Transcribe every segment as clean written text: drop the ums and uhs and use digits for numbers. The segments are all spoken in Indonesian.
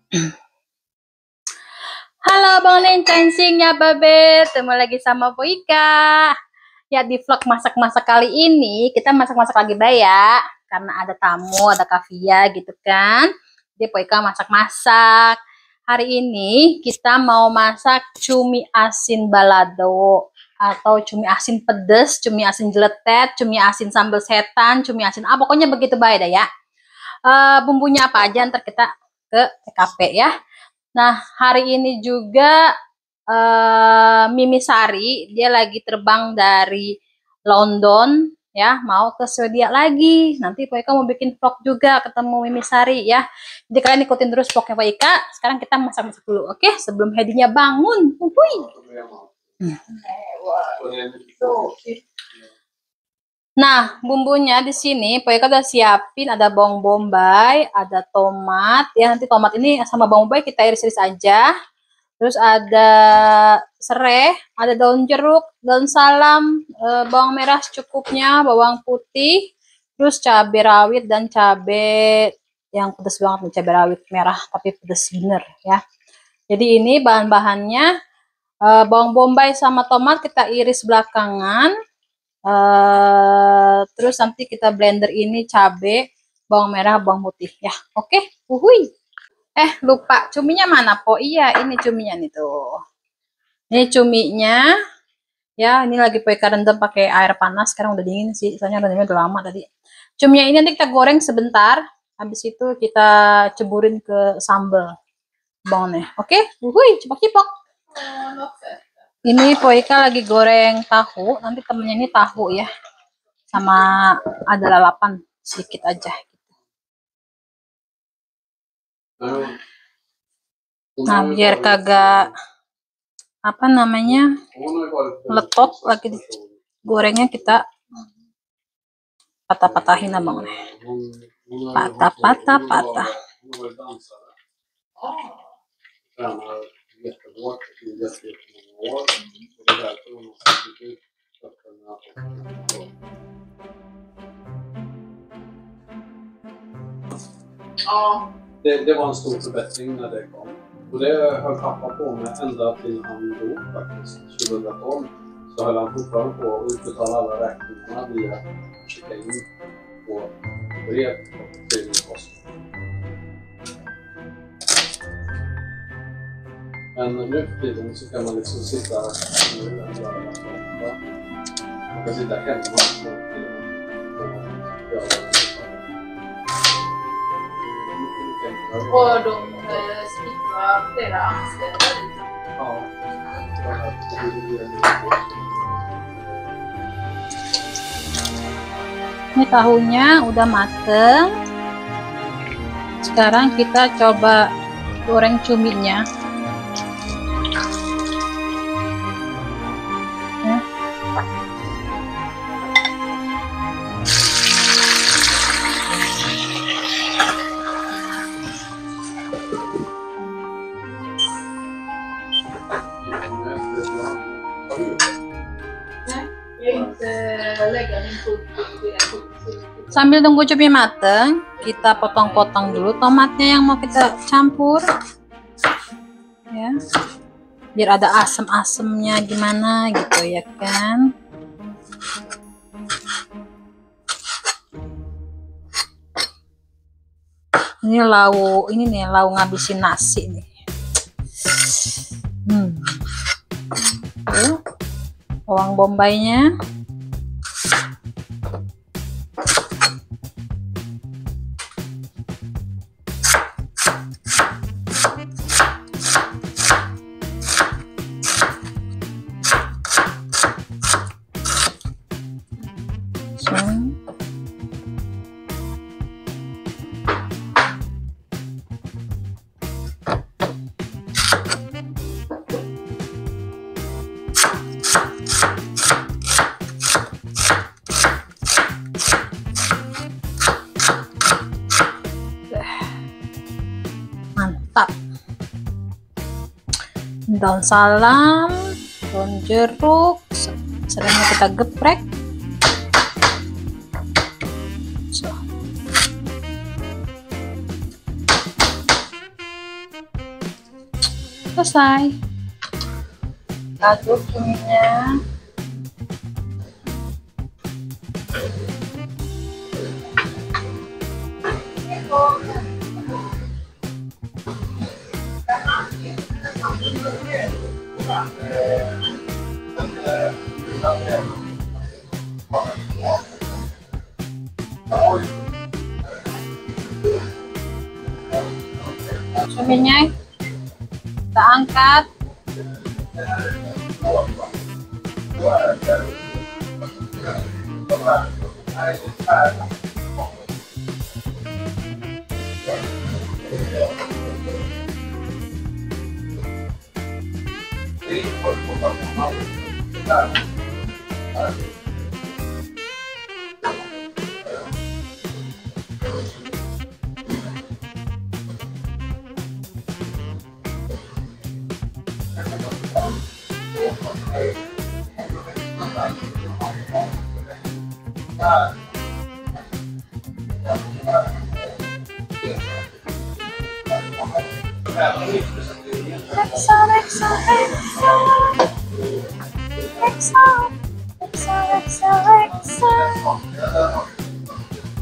Halo Bang Nencensing ya Babe, ketemu lagi sama Boyka. Ya di vlog masak-masak kali ini kita masak-masak lagi ya, karena ada tamu, ada Kavia gitu kan. Jadi Boyka masak-masak. Hari ini kita mau masak cumi asin balado atau cumi asin pedes, cumi asin jeletet, cumi asin sambal setan, cumi asin pokoknya begitu dah ya. Bumbunya apa aja ntar kita ke TKP ya. Nah, hari ini juga Mimi Sari, dia lagi terbang dari London ya, mau ke Swedia lagi. Nanti Pak Ika mau bikin vlog juga ketemu Mimi Sari ya. Jadi kalian ikutin terus vlognya Pak Ika. Sekarang kita masak-masak dulu, oke? Sebelum Hedinya bangun. Nah, bumbunya di sini Pak Ika udah siapin, ada bawang bombay, ada tomat. Ya, nanti tomat ini sama bawang bombay kita iris-iris aja. Terus ada serai, ada daun jeruk, daun salam, bawang merah secukupnya, bawang putih, terus cabai rawit dan cabai yang pedas banget nih, cabai rawit merah tapi pedas bener ya. Jadi ini bahan-bahannya, bawang bombay sama tomat kita iris belakangan. Terus nanti kita blender ini cabai, bawang merah, bawang putih ya. Oke, uhui. Lupa cuminya mana po? Iya, ini cuminya nih tuh. Ini cuminya. Ya, ini lagi Poika rendam pakai air panas. Sekarang udah dingin sih, soalnya rendamnya udah lama tadi. Cuminya ini nanti kita goreng sebentar. Habis itu kita ceburin ke sambal bawangnya. Oke, uhui, cipak-cipak. Ini Poika lagi goreng tahu. Nanti temennya ini tahu ya. Sama ada lalapan sedikit aja. Nah, biar kagak apa namanya letot lagi gorengnya, kita patah-patahin abang. Patah. Ja, det var en stor förbättring när det kom. Och det höll pappa på med ända till han dog faktiskt, 2012. Så höll han fortfarande på att utbetala alla räkningarna via checka-in på brev till post. Men nu för tiden så kan man liksom sitta och göra man kan sitta hemma och göra det. Och de slipper flera anställda. Ja. Ini tahunya udah mateng. Sekarang kita coba goreng cuminya. Ya. Sambil tunggu cuminya mateng, kita potong-potong dulu tomatnya yang mau kita campur ya, biar ada asem-asemnya gimana gitu ya kan. Ini lau ngabisin nasi nih. Tuh, bawang bombaynya. Mantap. Daun salam, daun jeruk, serangnya kita geprek. Selesai. Aduk cuminya. Cuminya kita angkat.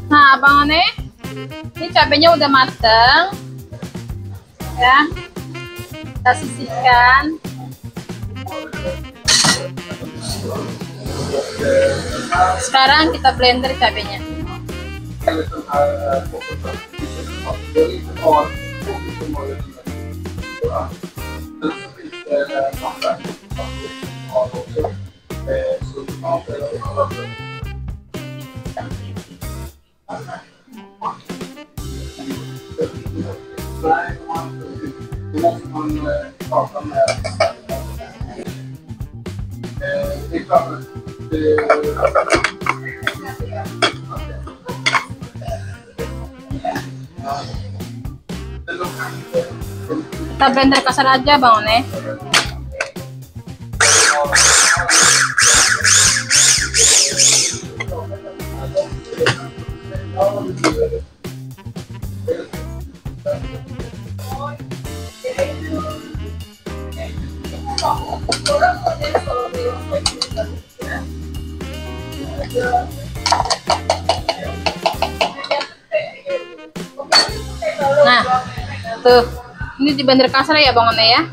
Nah, Abang One, ini cabenya udah mateng, ya. Kita sisihkan. Sekarang kita blender cabenya. Kita blender kasar aja, Bang One. Nah, tuh, ini di blender kasar ya, Bang One ya.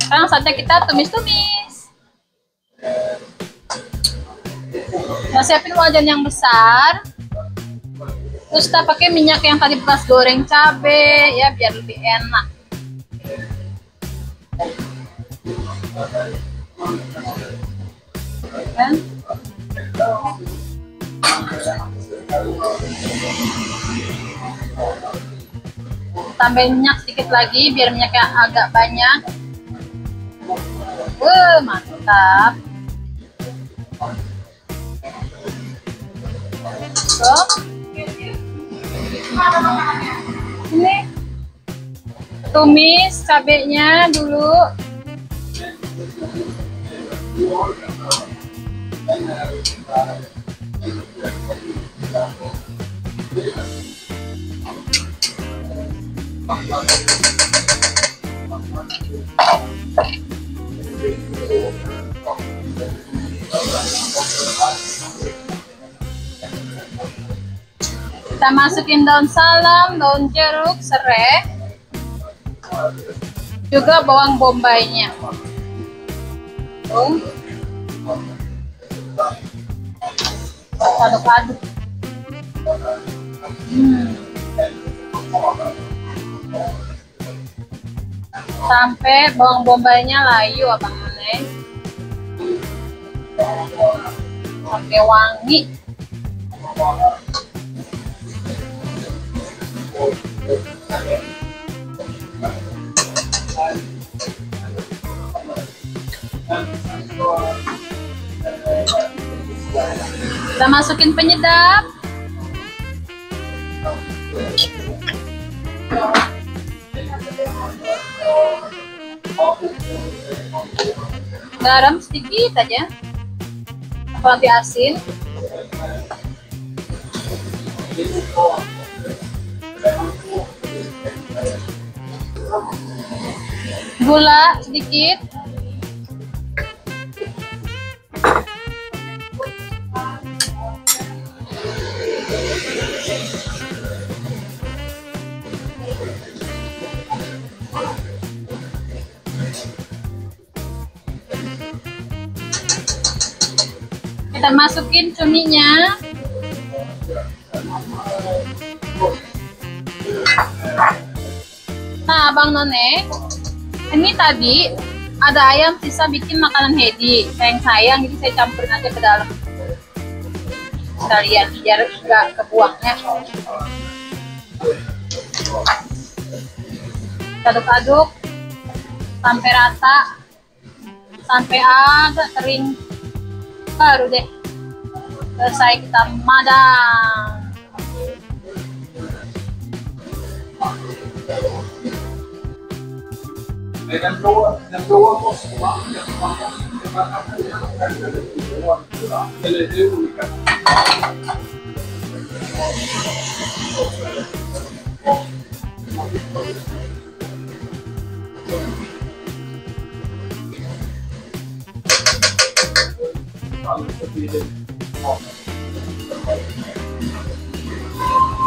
Sekarang saatnya kita tumis-tumis. Nah, siapin wajan yang besar. Terus kita pakai minyak yang tadi bekas goreng cabe ya, biar lebih enak. Kan? Tambahin minyak sedikit lagi biar minyaknya agak banyak. Mantap. Tuh. Ini tumis cabenya dulu. Kita masukin daun salam, daun jeruk, serai, juga bawang bombaynya. Aduk-aduk. Sampai bawang bombaynya layu, Abang One. Sampai wangi. Kita masukin penyedap. Garam sedikit aja. Nanti asin. Gula sedikit. Kita masukin cuminya. Nah, Bang None, ini tadi ada ayam sisa bikin makanan Hedi. Sayang sayang, jadi saya campurin aja ke dalam. Sekalian biar nggak kebuangnya. Aduk-aduk sampai rata, sampai agak kering. Baru deh selesai kita madang. Den blåa måste vara. Eller det är olika.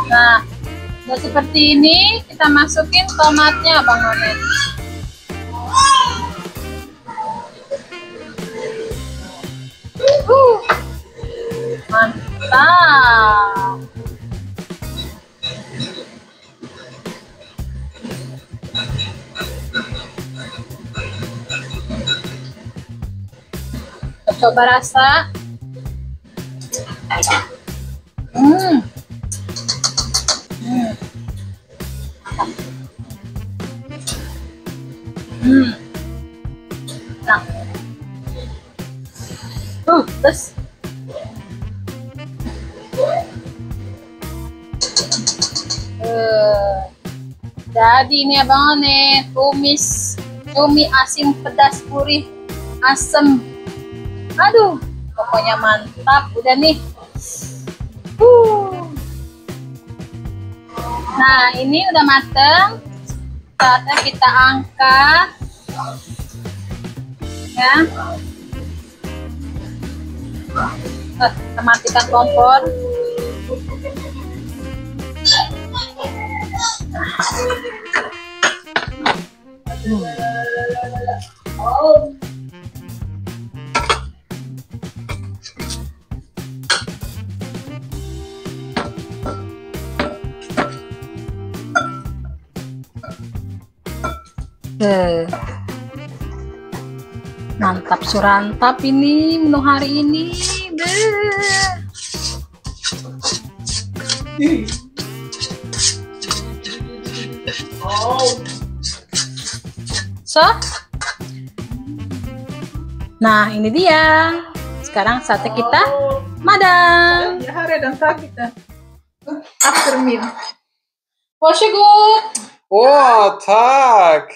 Nah, udah seperti ini, kita masukin tomatnya, Bang None. Mantap. Coba rasa. Nah. Terus. Jadi ini Abang None, tumis cumi asin pedas gurih asem. Aduh, pokoknya mantap udah nih. Nah, ini udah mateng. Saatnya kita angkat. Ya. Kita matikan kompor. Mantap surantap ini menu hari ini. So, nah ini dia. Sekarang saatnya kita madang. Ya hari dan tak kita. After meal. Varsågod. Åh, tack!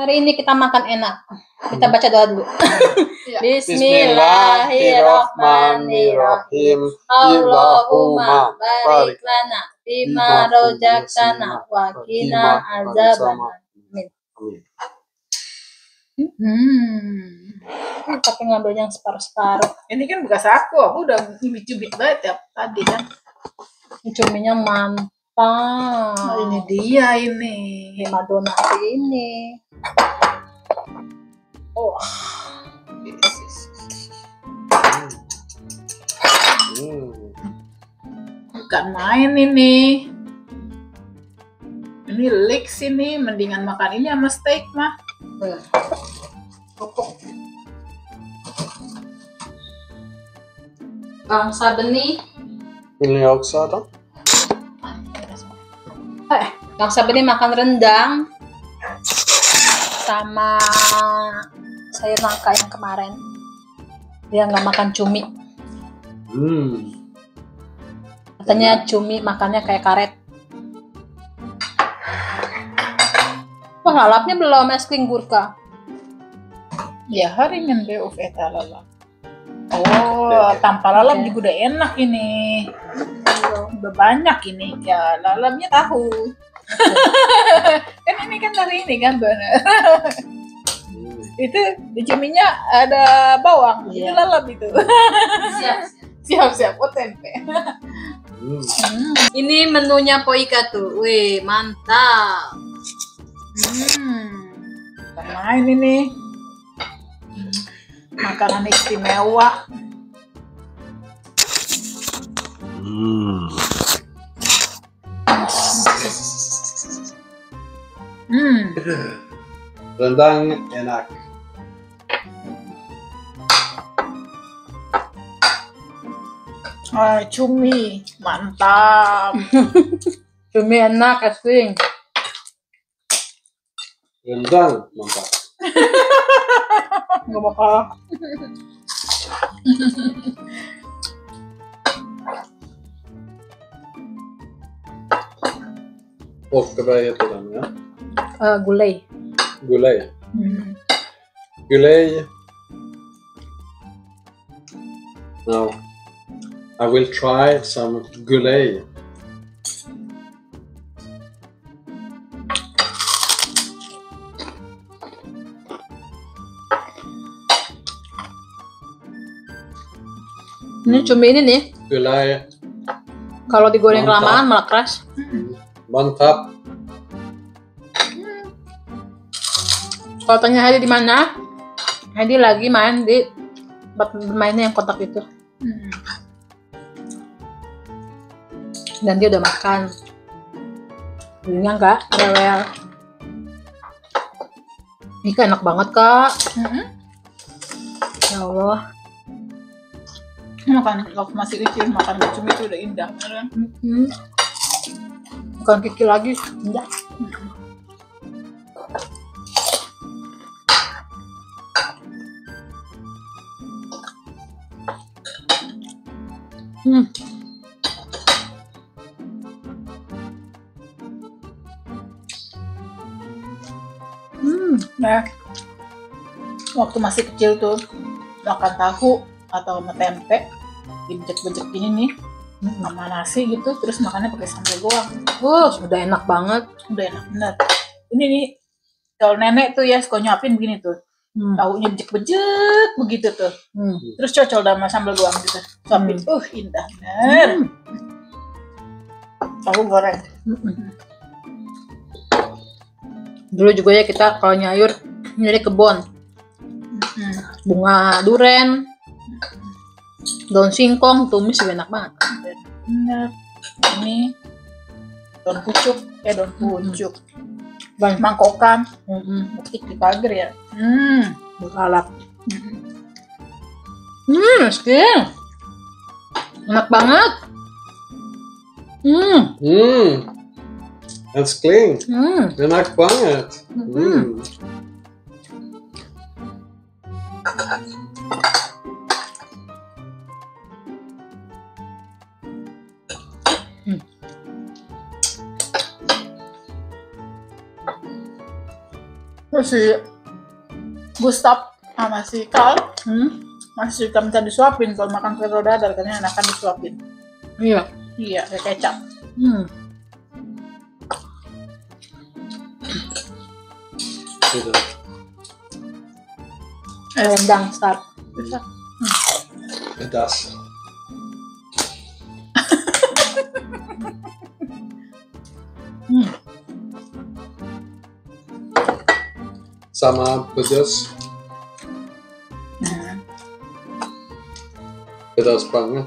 Hari ini kita makan enak. Kita baca doa dulu. Bismillahirrahmanirrahim. Allahumma barik lana bima rojaktana wa qina azabannar. Amin. Tapi ngambil yang separuh-separuh. Ini kan bekas aku udah cubit-cubit banget ya tadi kan. Cuminya mantap. Oh, ini dia ini. Madonna ini. Oh. Bukan main ini. Ini leaks ini, mendingan makan ini sama steak mah. Bangsa benih. Vill ni också äta? Bangsa benih makan rendang sama sayur nangka yang kemarin. Dia nggak makan cumi. Katanya cumi makannya kayak karet. Wah, lalapnya belum es krim gurka. Ya hari ini of eta lalap. Oh, tanpa lalap juga udah enak ini. Udah banyak ini ya, lalapnya tahu. Kan ini kan dari ini kan bener. Itu di cuminya ada bawang, itu Iya. lalap itu. Siap. Siap, oh tempe. Ini menunya Poika tuh. Wih, mantap. Bukan main ini. Makanan istimewa. Rendang enak. Cumi, mantap. Cumi enak, es krim. Rendang mantap. Nggak bakal. Och vad heter den? Ja? Gulai. Gulay. Gulay. Now, I will try some gulay. Ini cumi ini nih, Gulay. kalau digoreng Mantap. kelamaan malah keras. Mantap. Kalau tanya Hadi di mana? Hadi lagi main di tempat bermainnya yang kotak itu. Dan dia udah makan. Dulunya enggak, rewel. Ini kan enak banget, Kak. Ya Allah. Makan waktu masih kecil makan cumi itu udah indah beneran. Bukan kiki lagi, enggak. Nah, waktu masih kecil tuh makan tahu atau sama tempe dibejek-bejek gini nih sama nasi gitu, terus makannya pakai sambal goang. Udah enak banget. Udah enak bener. Ini nih kalau nenek tuh ya suka nyuapin begini tuh, tahunya bejek-bejek begitu tuh, terus cocol sama sambal goang gitu, suapin. Indah bener. Tahu goreng. Dulu juga ya kita kalau nyayur nyari kebun, bunga duren, daun singkong, tumis juga enak banget. Bener. Ini daun pucuk, mangkokan, metik di pagar ya. Berlalap. Skin. Enak banget. Es kling. Enak banget. Terus si Gustaf sama si Kal masih suka minta disuapin kalau makan telur dadar, karena enakan disuapin. Iya. Iya, kayak kecap. Rendang start. Pedas. Sama pedas. Pedas banget.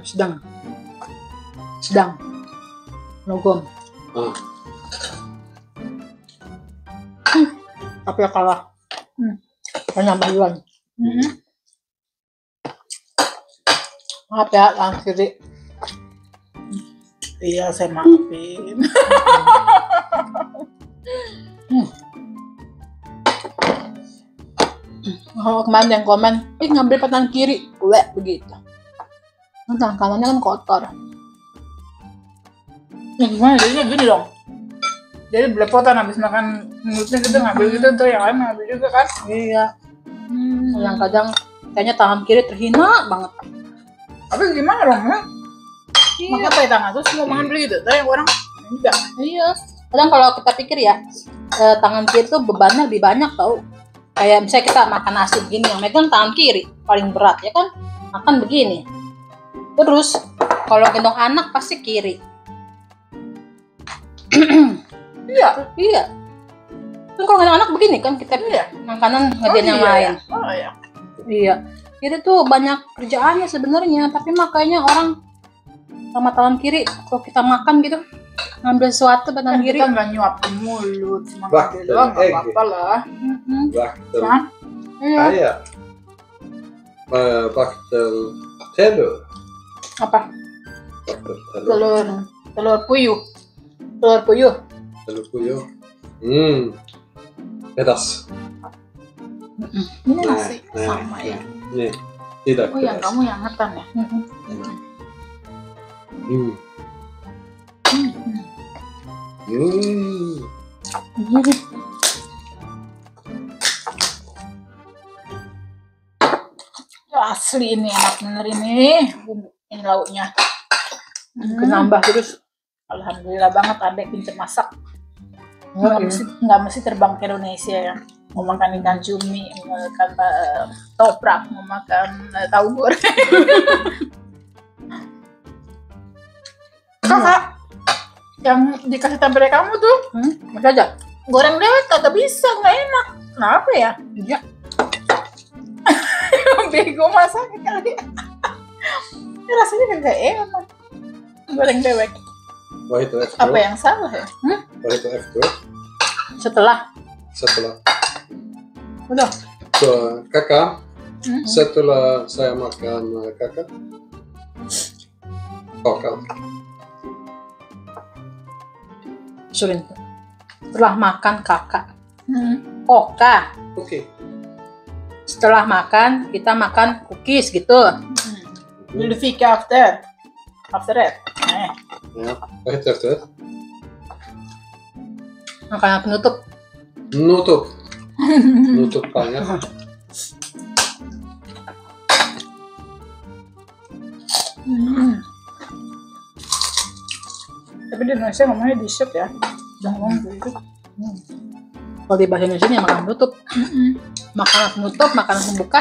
Sedang. Logom. Tapi ya kalah. Banyak duluan. Maaf ya, tangan kiri. Iya, saya maafin. Oh, kemarin yang komen, ngambil tangan kiri, gue begitu. Tangan kanannya kan kotor. Ya gimana, jadinya gini dong. Jadi belepotan habis makan mulutnya gitu, ngambil gitu, tuh yang lain ngambil juga kan. Iya. Yang kadang kayaknya tangan kiri terhina banget. Tapi gimana dong, ya? Makanya pakai tangan terus mau makan beli gitu, tuh yang orang juga. Iya. Kadang kalau kita pikir ya, tangan kiri tuh bebannya lebih banyak tau. Kayak misalnya kita makan nasi begini, yang megang tangan kiri paling berat ya kan, makan begini. Terus kalau gendong anak pasti kiri. Iya. Kan kalau gendong anak begini kan kita makanan ngerjain yang lain. Iya. Jadi tuh banyak kerjaannya sebenarnya, tapi makanya orang sama tangan kiri kalau kita makan gitu ngambil sesuatu tangan kiri. Kita nggak nyuap ke mulut, cuma ngambil doang nggak apa-apa lah. Vaktel. Iya. Ja. Vaktel telur. Apa? Vaktel telur. Telur puyuh. Telur puyuh. Telur puyuh. Pedas. Ini nasi sama ya. Nej, tidak Oh yang pedas. kamu yang ngetan ya. Asli ini enak bener ini. Ini lauknya. Nambah terus. Alhamdulillah banget adek pinter masak. Nggak mesti terbang ke Indonesia ya. Mau makan ikan cumi, mau makan toprak, mau makan tahu goreng. Kakak, yang dikasih tempe kamu tuh, Masih aja. goreng dewek kagak bisa, nggak enak. Kenapa ya? Iya. Bego masaknya kali. Ini rasanya kagak enak. Goreng dewek. Vad heter efteråt? Apa yang salah ya? Vad heter efteråt? Setelah. Setelah. Udah. Så kakak, setelah saya makan kakak. Kakak. Surin. Setelah makan kakak. Koka. Okej. Setelah makan kita makan cookies gitu. Vill du fika after? After that? Ja. Vad heter efteråt? Makanan penutup. Nutup. Nutup banget. Tapi di Indonesia ngomongnya dessert ya. Jangan ngomong gitu. Kalau di bahasa Indonesia ya makanan penutup. Makanan penutup, makanan pembuka.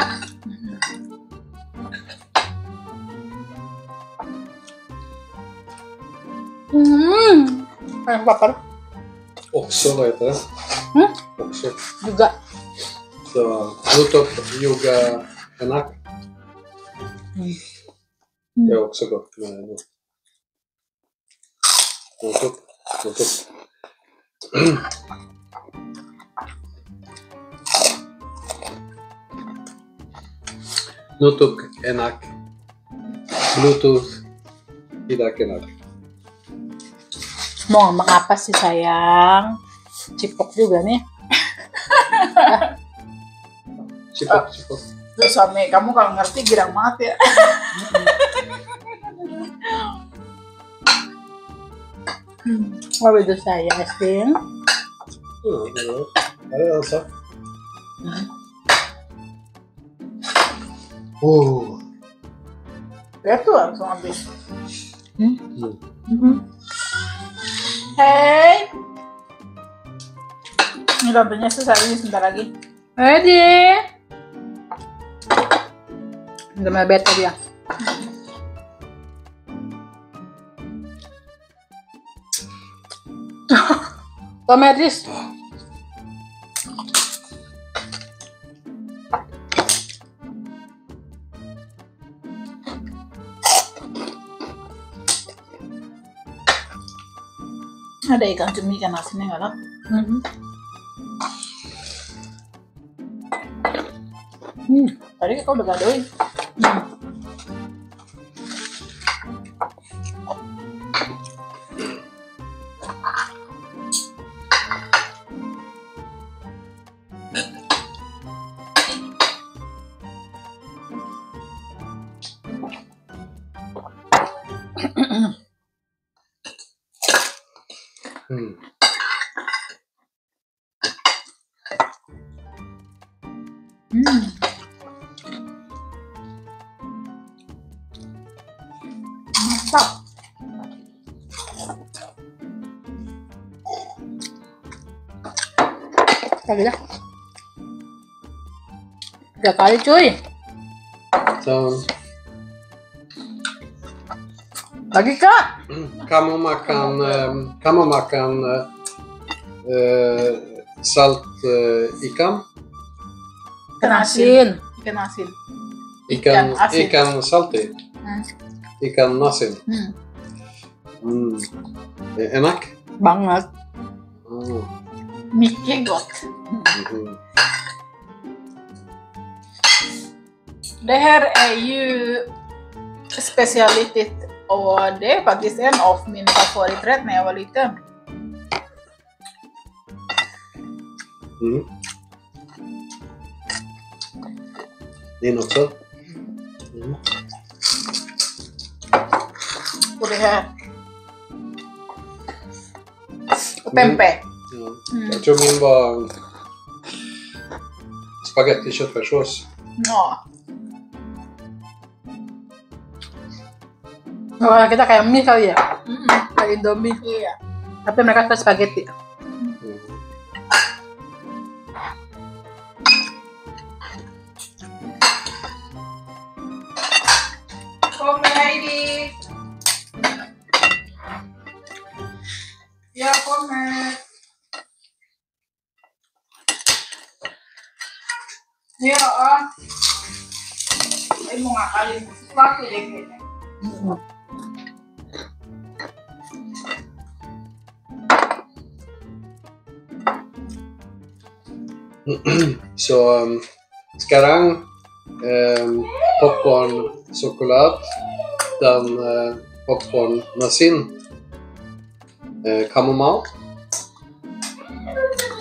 Kayak papar Också, vad heter det? Också. juga. Så nutup juga enak. Det är också gott med nutup. Nutup. Nutup enak. Bluetooth tidak enak. Mau ngomong apa sih sayang? Cipok juga nih. Cipok, cipok. Terus suami kamu kalau ngerti girang banget ya. Vad vill du säga älskling? Här är alltså. Oh. Itu langsung habis. Hei. Ini tantenya selesai ini sebentar lagi. Ready? Udah mau bete dia. Tomatis. Ada ikan cumi, ikan asinnya nggak lah. Tadi kau udah gadoin. Mantap. Lagi dah. 3 kali cuy. So, Lagi kak. kan man makan salt ikan? Ikan asin. Ikan asin. Ikan salty? Ikan asin? Enak? Banget. Mycket gott. Det här är ju specialitet och det är faktiskt en av mina favoriträtter när jag var liten. Din också? Och det här. Och pempe. Ja. Jag tror min var spaghetti köttfärssås. Ja. Oh, kita kayak mie kali ya. Kayak Indomie. Iya. Tapi mereka suka spaghetti. Kom Heidi. Jag kommer. Ja. Ini mau ngakalin sesuatu deh kayaknya. Så sekarang popcorn coklat dan popcorn nasin kamu mau?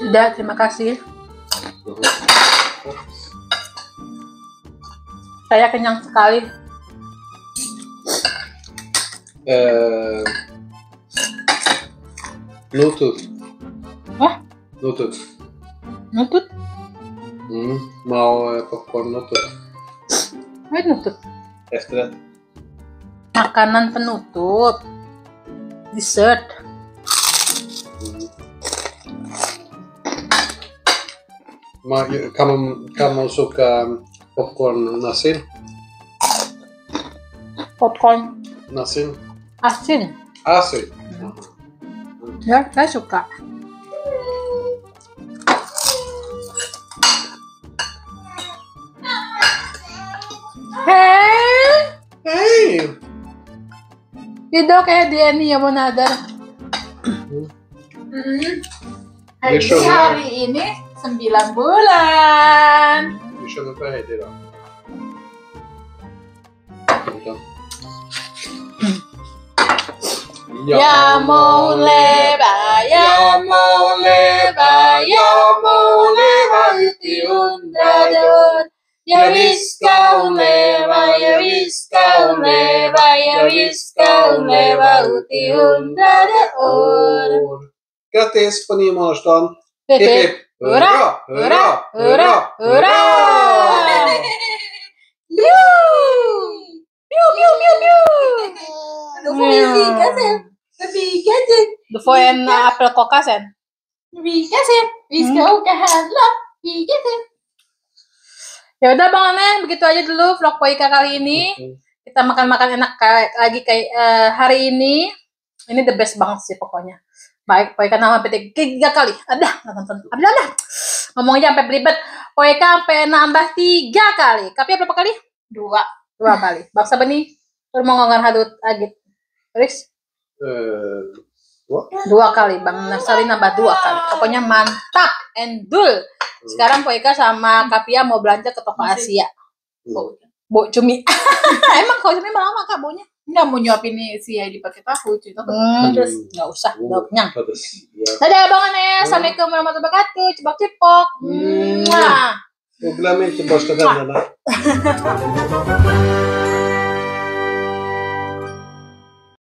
Tidak, terima kasih. Saya kenyang sekali. Bluetooth. Hah? Bluetooth. Nutut? Mau popcorn nutut Apa nutut? efterrätt. Makanan penutup. Dessert. Kamu suka popcorn nasin? Popcorn Nasin? asin. Asin? Ya, saya suka. Hej! Tidak kayak dia nih ya Monadar. Heidi hari ini 9 bulan. Vi känner på Heidi då. Ya mau leva, ya mau leva, ya mau leva uti undrador. Ja visst ska hon leva, ja visst ska hon leva, ja visst ska hon leva uti 100 år. Grattis på 9-månadersdagen! Hipp Hipp hipp, hipp! Hurra! Hurra! hurra, hurra! Piu! Piu, piu, piu, piu! Då får vi fika sen. Fika sen. Du får en apelkocka sen. Fika sen. Vi ska åka handla. Fika sen. Ya udah Bang Aneh, begitu aja dulu vlog Poika kali ini. Kita makan-makan enak kayak hari ini. Ini the best banget sih pokoknya. Baik, Poika nama PT 3 kali. Ada nonton. Ada. Ngomongnya sampai belibet. Poika sampai nambah 3 kali. Tapi berapa kali? 2 kali. Bangsa Beni, mau ngomong hadut agit. Terus? 2 kali. Bang Nasari nambah 2 kali. Pokoknya mantap. Endul. Sekarang Poika sama Kapia mau belanja ke toko Asia. Bu cumi. Emang kalau cumi lama Kak baunya? Nggak mau nyuapin si Heidi pakai tahu, cerita Terus nggak usah, udah kenyang. Pedas. Ya. Dadah Bang Aneh, assalamualaikum warahmatullahi wabarakatuh. Cipok-cipok. Och glöm inte borsta tänderna.